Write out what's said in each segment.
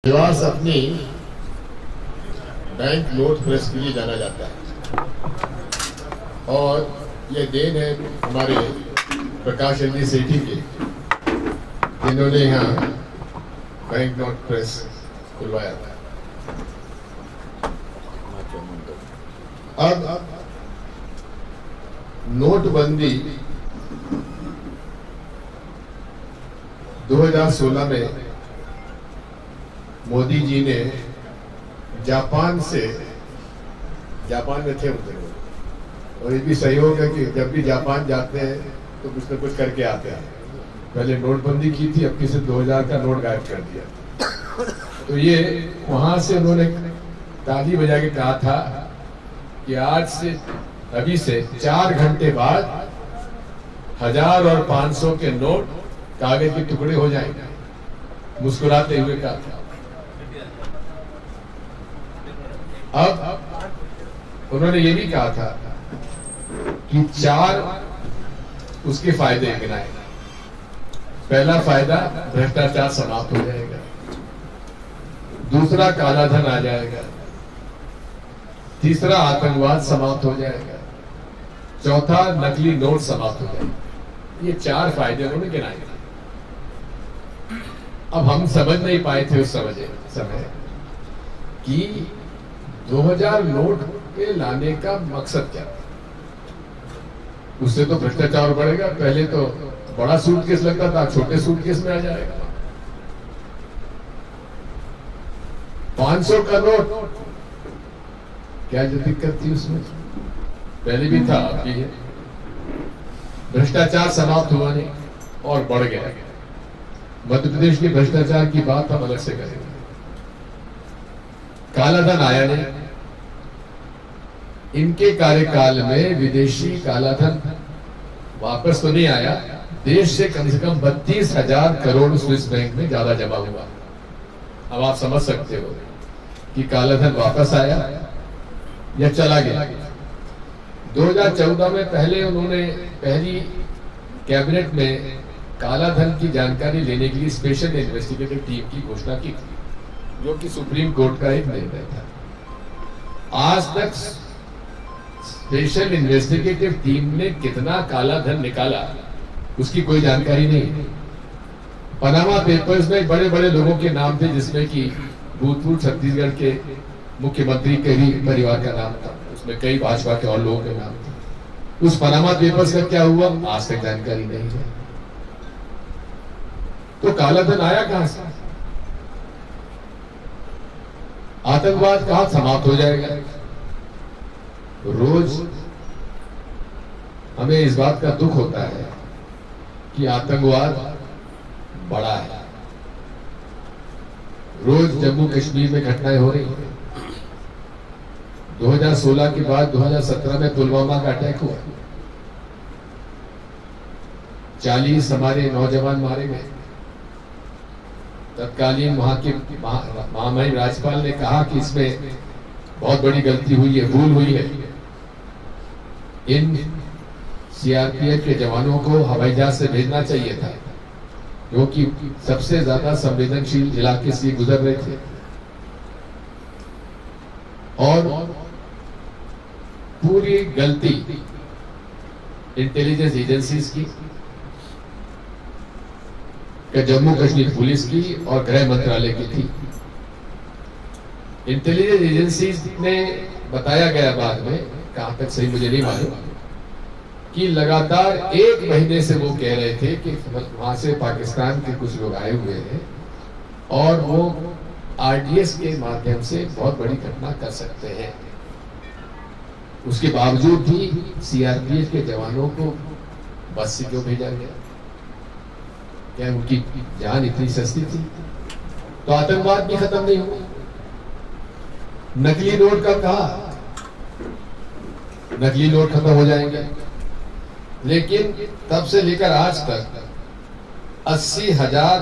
देवास अपनी bank note press के लिए जाना जाता है और ये देन है हमारे प्रकाश चंद्र सेठी के, जिन्होंने यहाँ बैंक नोट प्रेस खुलवाया था। अब नोटबंदी 2016 में मोदी जी ने जापान में थे उनके लोग, और ये भी सहयोग है कि जब भी जापान जाते हैं तो कुछ न कुछ करके आते हैं। पहले नोटबंदी की थी, अब किसी 2000 का नोट गायब कर दिया। तो ये वहां से उन्होंने ताली बजा के कहा था कि अभी से 4 घंटे बाद 1000 और 500 के नोट कागज के टुकड़े हो जाएंगे। मुस्कुराते हुए कहा था। अब उन्होंने ये भी कहा था कि 4 उसके फायदे गिनाए। पहला फायदा, भ्रष्टाचार समाप्त हो जाएगा। दूसरा, काला धन आ जाएगा। तीसरा, आतंकवाद समाप्त हो जाएगा। चौथा, नकली नोट समाप्त हो जाएगा। ये 4 फायदे उन्होंने गिनाए। अब हम समझ नहीं पाए थे उस समय कि 2000 नोट के लाने का मकसद क्या था। उससे तो भ्रष्टाचार बढ़ेगा। पहले तो बड़ा सूटकेस लगता था, छोटे सूटकेस में आ जाएगा। 500 का नोट, क्या जो दिक्कत थी उसमें? पहले भी था, अब भी है। भ्रष्टाचार समाप्त हुआ नहीं और बढ़ गया। मध्य प्रदेश के भ्रष्टाचार की बात हम अलग से करेंगे। काला धन आया नहीं। इनके कार्यकाल में विदेशी काला धन वापस तो नहीं आया। देश से कम 32,000 करोड़ स्विस बैंक में ज्यादा जमा हुआ। अब आप समझ सकते हो कि काला धन वापस आया या चला गया। 2014 में पहली कैबिनेट में काला धन की जानकारी लेने के लिए स्पेशल इन्वेस्टिगेटिव टीम की घोषणा की थी, जो कि सुप्रीम कोर्ट का एक निर्णय था। आज तक स्पेशल इन्वेस्टिगेटिव टीम ने कितना काला धन निकाला उसकी कोई जानकारी नहीं। पनामा पेपर्स में बड़े बड़े लोगों के नाम थे, जिसमें कि भूतपूर्व छत्तीसगढ़ के मुख्यमंत्री के भी परिवार का नाम था। उसमें कई भाजपा के और लोगों के नाम थे। उस पनामा पेपर्स का क्या हुआ आज तक जानकारी नहीं है। तो काला धन आया कहां से? आतंकवाद कहां समाप्त हो जाएगा? रोज हमें इस बात का दुख होता है कि आतंकवाद बढ़ा है। रोज जम्मू कश्मीर में घटनाएं हो रही हैं। 2016 के बाद 2017 में पुलवामा का अटैक हुआ। 40 हमारे नौजवान मारे गए। तत्कालीन वहां के महामहिम राज्यपाल ने कहा कि इसमें बहुत बड़ी गलती हुई है, भूल हुई है। इन सीआरपीएफ के जवानों को हवाई जहाज से भेजना चाहिए था, क्योंकि सबसे ज्यादा संवेदनशील इलाके से गुजर रहे थे। और पूरी गलती इंटेलिजेंस एजेंसीज की, जम्मू कश्मीर पुलिस की और गृह मंत्रालय की थी। इंटेलिजेंस एजेंसीज ने बताया गया बाद में, कहां तक सही मुझे नहीं मालूम, कि लगातार 1 महीने से वो कह रहे थे कि वहां से पाकिस्तान के कुछ लोग आए हुए हैं और वो आरडीएस के माध्यम से बहुत बड़ी घटना कर सकते हैं। उसके बावजूद भी सीआरपीएफ के जवानों को बस से क्यों भेजा गया? क्या उनकी जान इतनी सस्ती थी? तो आतंकवाद भी खत्म नहीं हुआ। नकली नोट का कहा, नकली नोट खत्म हो जाएंगे, लेकिन तब से लेकर आज तक 80,000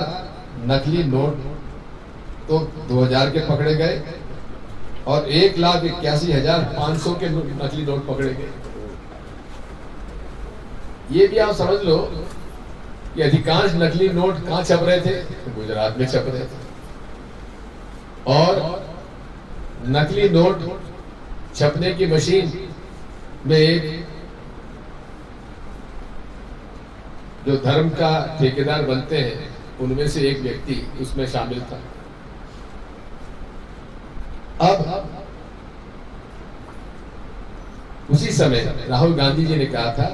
नकली नोट तो 2000 के पकड़े गए और 1,81,500 के नकली नोट पकड़े गए। ये भी आप समझ लो कि अधिकांश नकली नोट कहां छप रहे थे? तो गुजरात में छप रहे थे। और नकली नोट छपने की मशीन में एक जो धर्म का ठेकेदार बनते हैं उनमें से एक व्यक्ति उसमें शामिल था। अब उसी समय राहुल गांधी जी ने कहा था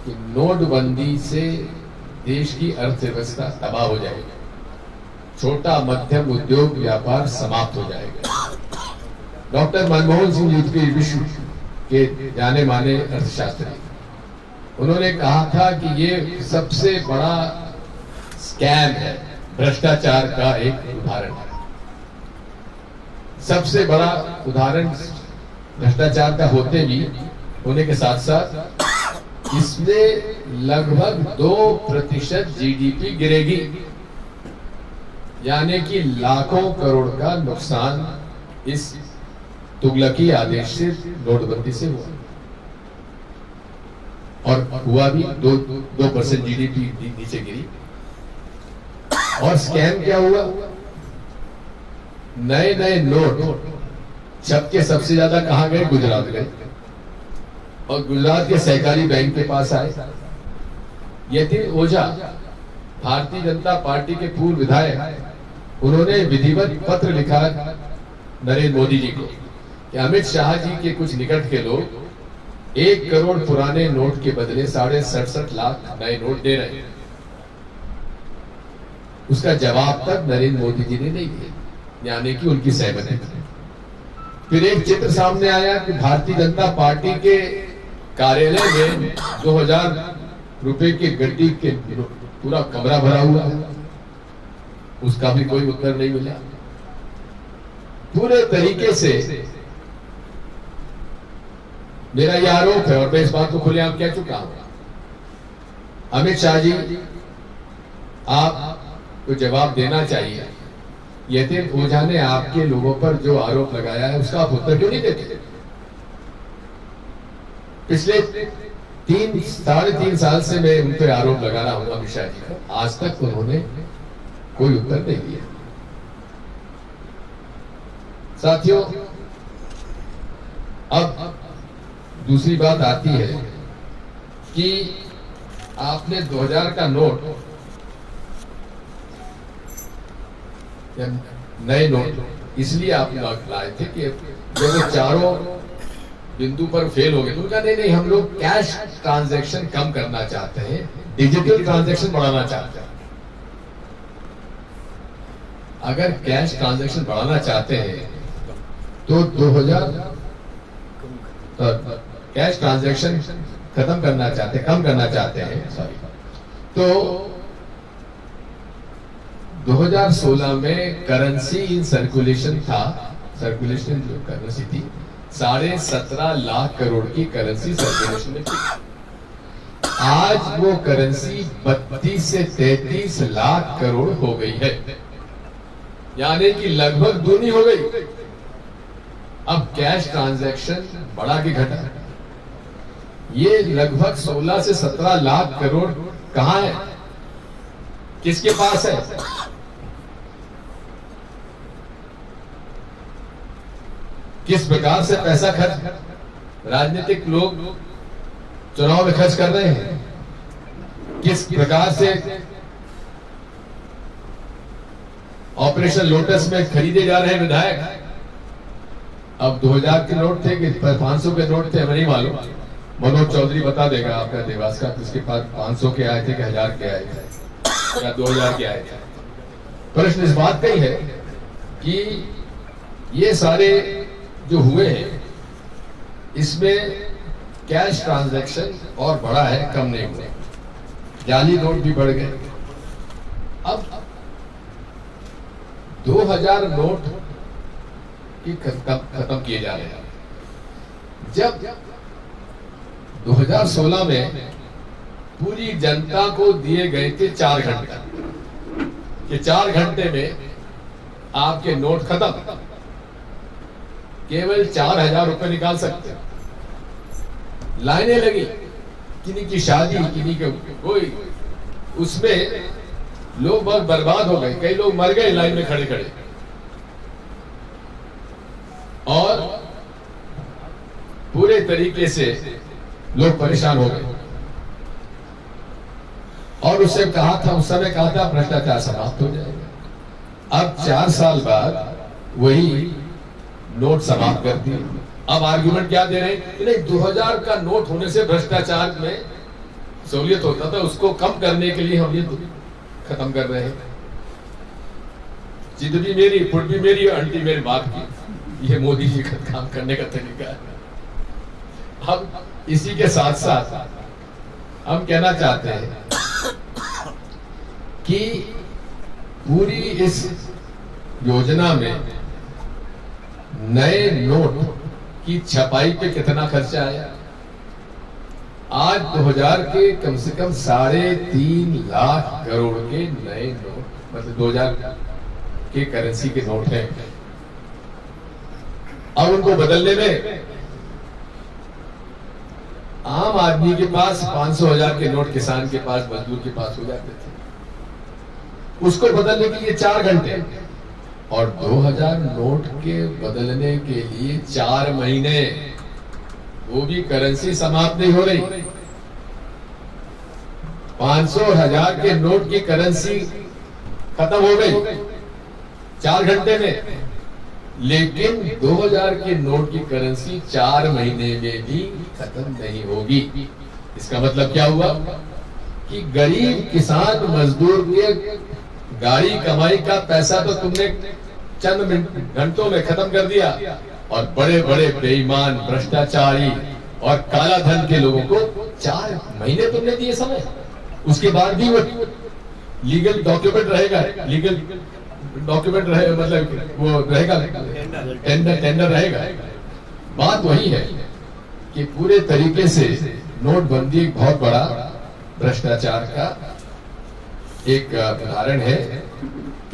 कि नोटबंदी से देश की अर्थव्यवस्था तबाह हो जाएगी, छोटा मध्यम उद्योग व्यापार समाप्त हो जाएगा। डॉक्टर मनमोहन सिंह जी विश्व के जाने माने अर्थशास्त्री, उन्होंने कहा था कि ये सबसे बड़ा स्कैम है, भ्रष्टाचार का एक उदाहरण है। सबसे बड़ा उदाहरण भ्रष्टाचार का होने के साथ साथ इसमें लगभग 2% जीडीपी गिरेगी, यानी कि लाखों करोड़ का नुकसान इस तुगलकी आदेश से नोटबंदी से हुआ और हुआ भी 2% जीडीपी नीचे गिरी। और स्कैम क्या हुआ? नए नए नोट छप के सबसे ज्यादा कहां गए? गुजरात गए और गुजरात के सहकारी बैंक के पास आए। यतीन ओझा भारतीय जनता पार्टी के पूर्व विधायक, उन्होंने विधिवत पत्र लिखा नरेंद्र मोदी जी को कि अमित शाह जी के कुछ निकट के लोग 1 करोड़ पुराने नोट के बदले 67.5 लाख नए नोट दे रहे हैं। उसका जवाब तक नरेंद्र मोदी जी ने नहीं दिया, यानी कि उनकी सहमति। फिर एक चित्र सामने आया कि भारतीय जनता पार्टी के कार्यालय में 2000 रुपए की गड्डी के पूरा कमरा भरा हुआ, उसका भी कोई उत्तर नहीं मिला। पूरे तरीके से मेरा यह आरोप है और मैं इस बात को खुलेआम कह चुका हूं, अमित शाह जी आपको जवाब देना चाहिए। यतीन ओझा ने आपके लोगों पर जो आरोप लगाया है उसका आप उत्तर क्यों नहीं देते? पिछले 3-3.5 साल से मैं उन पर आरोप लगा रहा हूं अमित शाह जी का, आज तक उन्होंने कोई उत्तर नहीं दिया। साथियों, अब दूसरी बात आती है कि आपने 2000 का नोट या नए नोट इसलिए आप लाए थे कि जब वो चारों बिंदु पर फेल हो गए तो उनका नहीं, हम लोग कैश ट्रांजैक्शन कम करना चाहते हैं, डिजिटल ट्रांजैक्शन बढ़ाना चाहते हैं। अगर कैश ट्रांजैक्शन बढ़ाना चाहते हैं तो 2000 कैश ट्रांजैक्शन कम करना चाहते हैं सॉरी, तो 2016 में करेंसी इन सर्कुलेशन था, सर्कुलेशन जो करेंसी थी 17.5 लाख करोड़ की करेंसी सर्कुलेशन में थी। आज वो करेंसी 32 से 33 लाख करोड़ हो गई है, यानी कि लगभग दूनी हो गई। अब कैश ट्रांजैक्शन बढ़ा के घटा, ये लगभग 16 से 17 लाख करोड़ कहां है, किसके पास है? किस प्रकार से पैसा खर्च राजनीतिक लोग चुनाव में खर्च कर रहे हैं, किस प्रकार से ऑपरेशन लोटस में खरीदे जा रहे हैं विधायक। अब 2000 के नोट थे कि 500 के नोट थे, हमें नहीं मालूम, मनोज चौधरी बता देगा आपका देवास का, उसके पास 500 के आए थे कि 1000 के आए थे या 2000 के आए थे। प्रश्न इस बात का ही है कि ये सारे जो हुए हैं इसमें कैश ट्रांजैक्शन और बढ़ा है, कम नहीं हुए, जाली नोट भी बढ़ गए। अब 2000 नोट की खत्म किए जा रहे हैं। जब 2016 में पूरी जनता को दिए गए थे 4 घंटे कि 4 घंटे में आपके नोट खत्म, केवल 4000 रुपए निकाल सकते हैं। लाइनें लगी, किन्हीं की शादी, किन्हीं के कोई, उसमें लोग बहुत बर्बाद हो गए, कई लोग मर गए लाइन में खड़े खड़े। और पूरे तरीके से लोग परेशान हो गए। और उससे कहा था, उस समय कहा था भ्रष्टाचार समाप्त हो जाएगा। अब 4 साल बाद वही नोट समाप्त कर दिए। अब आर्गुमेंट क्या दे रहे हैं कि नहीं, 2000 का नोट होने से भ्रष्टाचार में सहूलियत होता था, उसको कम करने के लिए हम ये खत्म कर रहे हैं। जिद भी मेरी, फुट भी मेरी, अंटी मेरे बाप की। ये मोदी जी का काम करने का तरीका है। अब इसी के साथ साथ हम कहना चाहते हैं कि पूरी इस योजना में नए नोट की छपाई पे कितना खर्चा आया। आज 2000 के कम से कम 3.5 लाख करोड़ के नए नोट, मतलब 2000 के करेंसी के नोट हैं। अब उनको बदलने में आम आदमी के पास 500,000 के नोट किसान के पास, मजदूर के पास हो जाते थे। उसको बदलने के लिए 4 घंटे, और 2000 नोट के बदलने के लिए 4 महीने, वो भी करेंसी समाप्त नहीं हो रही। 500 और 1000 के नोट की करेंसी खत्म हो गई 4 घंटे में, लेकिन 2000 के नोट की करेंसी 4 महीने में भी खत्म नहीं होगी। इसका मतलब क्या हुआ कि गरीब किसान मजदूर के गाड़ी कमाई का पैसा तो तुमने चंद घंटों में खत्म कर दिया, और बड़े बड़े बेईमान, भ्रष्टाचारी और काला धन के लोगों को 4 महीने तुमने दिए समय। उसके बाद भी वो लीगल डॉक्यूमेंट रहेगा, लीगल डॉक्यूमेंट रहे, मतलब वो रहेगा, टेंडर रहेगा। बात वही है कि पूरे तरीके से नोटबंदी एक बहुत बड़ा भ्रष्टाचार का एक उदाहरण है।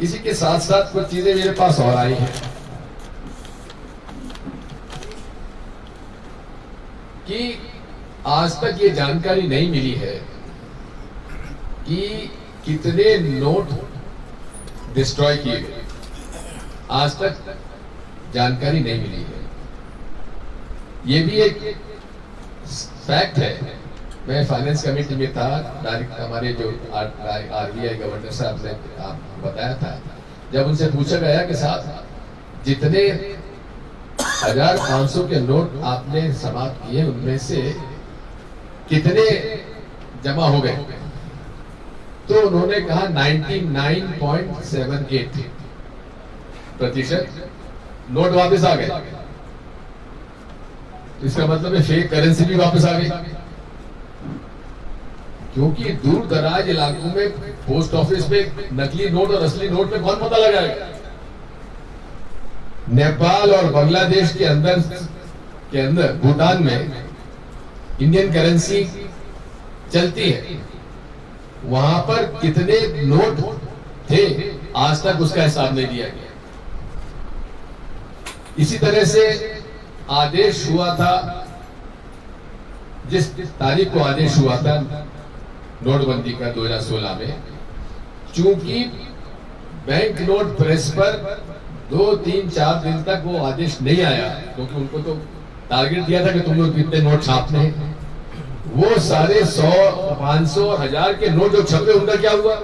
इसी के साथ साथ कुछ चीजें मेरे पास और आई हैं कि आज तक ये जानकारी नहीं मिली है कि कितने नोट डिस्ट्रॉय किए गए। आज तक जानकारी नहीं मिली है। ये भी एक फैक्ट है। मैं फाइनेंस कमेटी में था, डायरेक्ट हमारे जो आरबीआई गवर्नर साहब ने बताया था, जब उनसे पूछा गया कि साहब जितने 1500 के नोट आपने समाप्त किए उनमें से कितने जमा हो गए, तो उन्होंने कहा 99.78% नोट वापस आ गए। इसका मतलब है फेक करेंसी भी वापस आ गई, क्योंकि दूर दराज इलाकों में पोस्ट ऑफिस में नकली नोट और असली नोट में कौन पता लगाएगा। नेपाल और बांग्लादेश के अंदर भूटान में इंडियन करेंसी चलती है, वहां पर कितने नोट थे आज तक उसका हिसाब नहीं दिया गया। इसी तरह से आदेश हुआ था, जिस तारीख को आदेश हुआ था नोटबंदी का 2016 में, चूंकि बैंक नोट प्रेस पर 2-3-4 दिन तक वो आदेश नहीं आया, क्योंकि उनको तो टारगेट दिया था कि तुम लोग कितने नोट छापने हैं। वो सारे 100, 500 और 1000 के नोट जो छपे, उनका क्या हुआ?